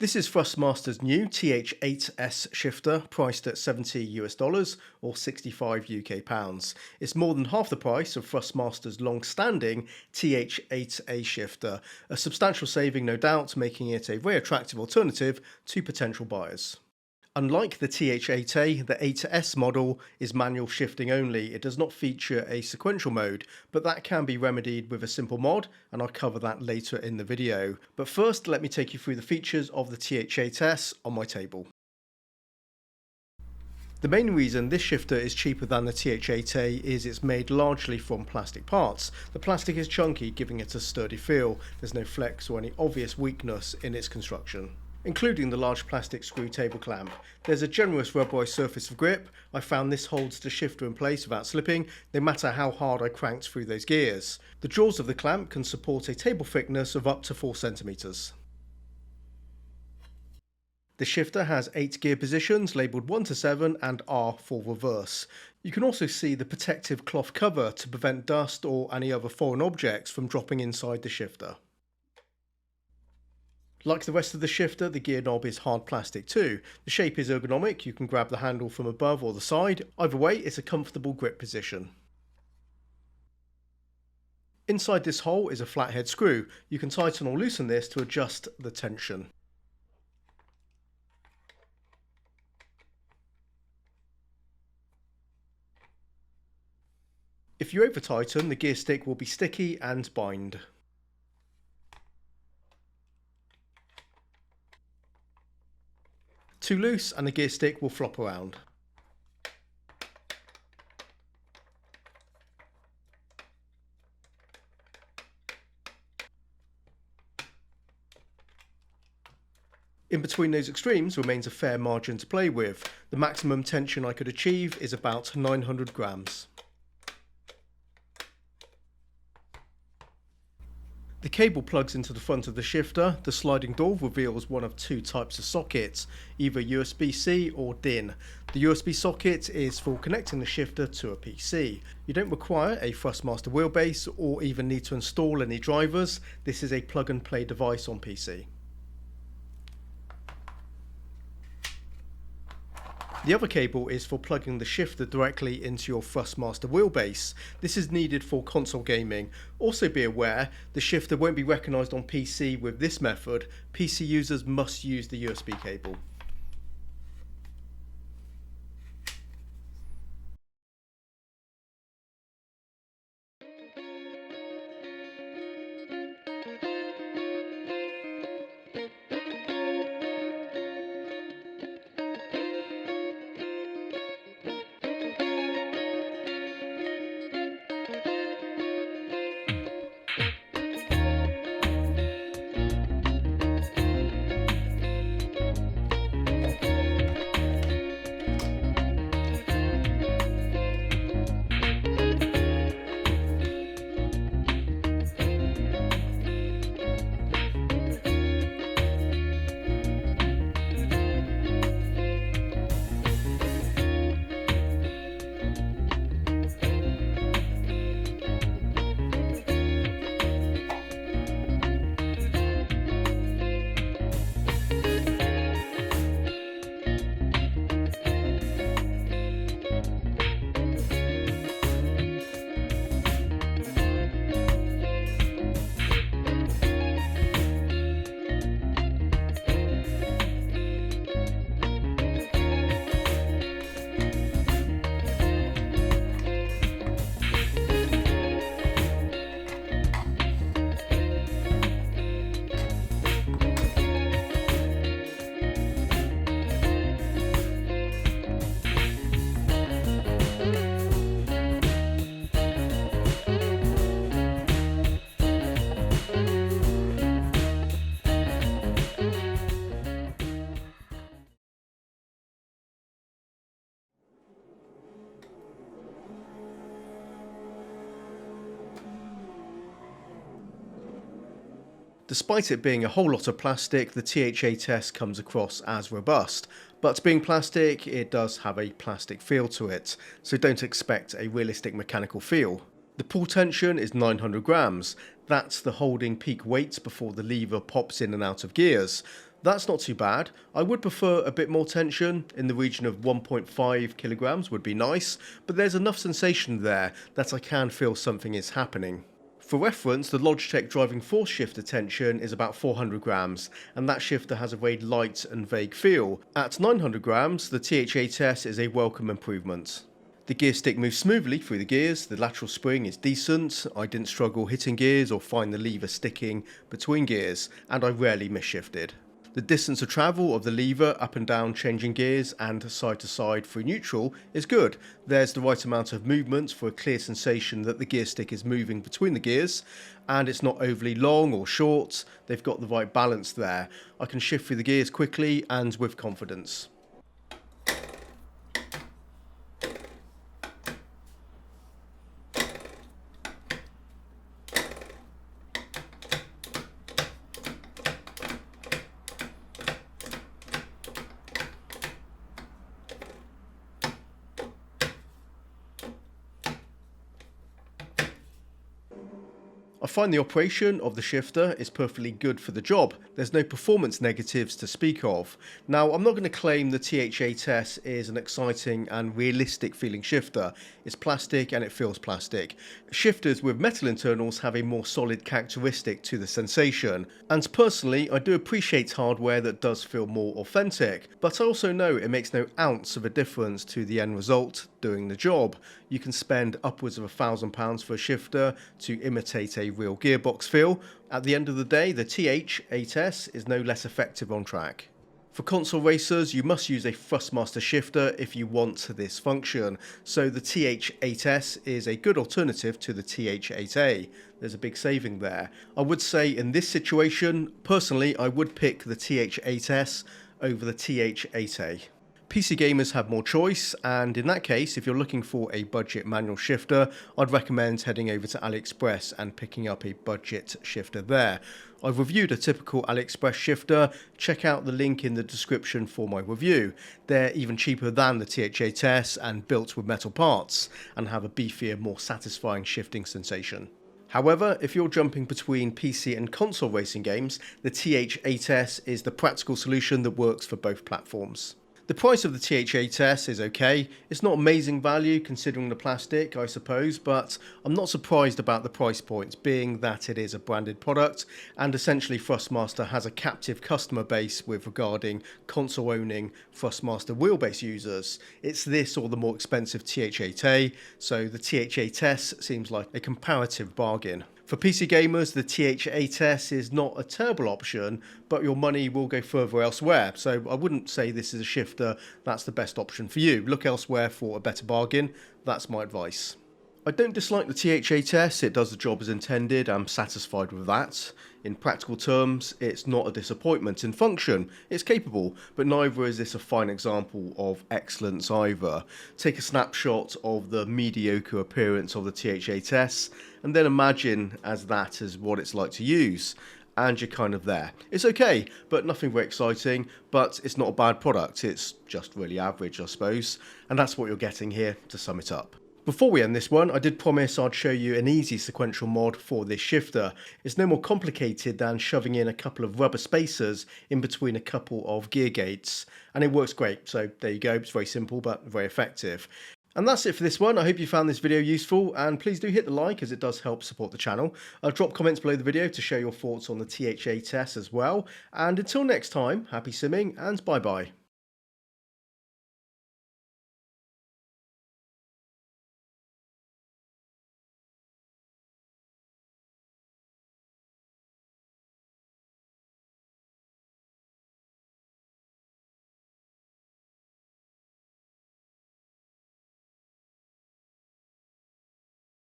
This is Thrustmaster's new TH8S shifter, priced at $70 or 65 UK pounds. It's more than half the price of Thrustmaster's long-standing TH8A shifter, a substantial saving no doubt, making it a very attractive alternative to potential buyers. Unlike the TH8A, the 8S model is manual shifting only. It does not feature a sequential mode, but that can be remedied with a simple mod, and I'll cover that later in the video. But first, let me take you through the features of the TH8S on my table. The main reason this shifter is cheaper than the TH8A is it's made largely from plastic parts. The plastic is chunky, giving it a sturdy feel. There's no flex or any obvious weakness in its construction, including the large plastic screw table clamp. There's a generous rubberized surface of grip. I found this holds the shifter in place without slipping, no matter how hard I cranked through those gears. The jaws of the clamp can support a table thickness of up to 4 centimeters. The shifter has 8 gear positions labelled 1 to 7 and R for reverse. You can also see the protective cloth cover to prevent dust or any other foreign objects from dropping inside the shifter. Like the rest of the shifter, the gear knob is hard plastic too. The shape is ergonomic, you can grab the handle from above or the side. Either way, it's a comfortable grip position. Inside this hole is a flathead screw. You can tighten or loosen this to adjust the tension. If you over tighten, the gear stick will be sticky and bind. Too loose and the gear stick will flop around. In between those extremes remains a fair margin to play with. The maximum tension I could achieve is about 900 grams. The cable plugs into the front of the shifter. The sliding door reveals one of 2 types of sockets, either USB-C or DIN. The USB socket is for connecting the shifter to a PC. You don't require a Thrustmaster wheelbase or even need to install any drivers. This is a plug-and-play device on PC. The other cable is for plugging the shifter directly into your Thrustmaster wheelbase. This is needed for console gaming. Also be aware, the shifter won't be recognised on PC with this method. PC users must use the USB cable. Despite it being a whole lot of plastic, the TH8S comes across as robust, but being plastic, it does have a plastic feel to it, so don't expect a realistic mechanical feel. The pull tension is 900 grams, that's the holding peak weight before the lever pops in and out of gears. That's not too bad. I would prefer a bit more tension, in the region of 1.5 kilograms would be nice, but there's enough sensation there that I can feel something is happening. For reference, the Logitech driving force shifter tension is about 400 grams, and that shifter has a very light and vague feel. At 900 grams, the TH8S is a welcome improvement. The gear stick moves smoothly through the gears, the lateral spring is decent, I didn't struggle hitting gears or find the lever sticking between gears, and I rarely misshifted. The distance of travel of the lever up and down changing gears and side to side through neutral is good. There's the right amount of movement for a clear sensation that the gear stick is moving between the gears, and it's not overly long or short. They've got the right balance there. I can shift through the gears quickly and with confidence. I find the operation of the shifter is perfectly good for the job. There's no performance negatives to speak of. Now, I'm not going to claim the TH8S is an exciting and realistic feeling shifter. It's plastic and it feels plastic. Shifters with metal internals have a more solid characteristic to the sensation. And personally, I do appreciate hardware that does feel more authentic, but I also know it makes no ounce of a difference to the end result doing the job. You can spend upwards of £1,000 for a shifter to imitate a real gearbox feel. At the end of the day, the TH8S is no less effective on track. For console racers, you must use a Thrustmaster shifter if you want this function, so the TH8S is a good alternative to the TH8A. There's a big saving there. I would say in this situation, personally, I would pick the TH8S over the TH8A. PC gamers have more choice, and in that case, if you're looking for a budget manual shifter, I'd recommend heading over to AliExpress and picking up a budget shifter there. I've reviewed a typical AliExpress shifter. Check out the link in the description for my review. They're even cheaper than the TH8S and built with metal parts, and have a beefier, more satisfying shifting sensation. However, if you're jumping between PC and console racing games, the TH8S is the practical solution that works for both platforms. The price of the TH8S is okay. It's not amazing value considering the plastic, I suppose, but I'm not surprised about the price points, being that it is a branded product, and essentially Thrustmaster has a captive customer base with regarding console-owning Thrustmaster wheelbase users. It's this or the more expensive TH8A, so the TH8S seems like a comparative bargain. For PC gamers, the TH8S is not a terrible option, but your money will go further elsewhere, so I wouldn't say this is a shifter that's the best option for you. Look elsewhere for a better bargain. That's my advice. I don't dislike the TH8S, it does the job as intended, I'm satisfied with that. In practical terms, it's not a disappointment in function, it's capable, but neither is this a fine example of excellence either. Take a snapshot of the mediocre appearance of the TH8S, and then imagine that as what it's like to use. And you're kind of there. It's okay, but nothing very exciting, but it's not a bad product, it's just really average, I suppose. And that's what you're getting here, to sum it up. Before we end this one, I did promise I'd show you an easy sequential mod for this shifter. It's no more complicated than shoving in a couple of rubber spacers in between a couple of gear gates, and it works great. So there you go, it's very simple but very effective. And that's it for this one. I hope you found this video useful, and please do hit the like as it does help support the channel. Drop comments below the video to share your thoughts on the TH8S as well. And until next time, happy simming and bye bye.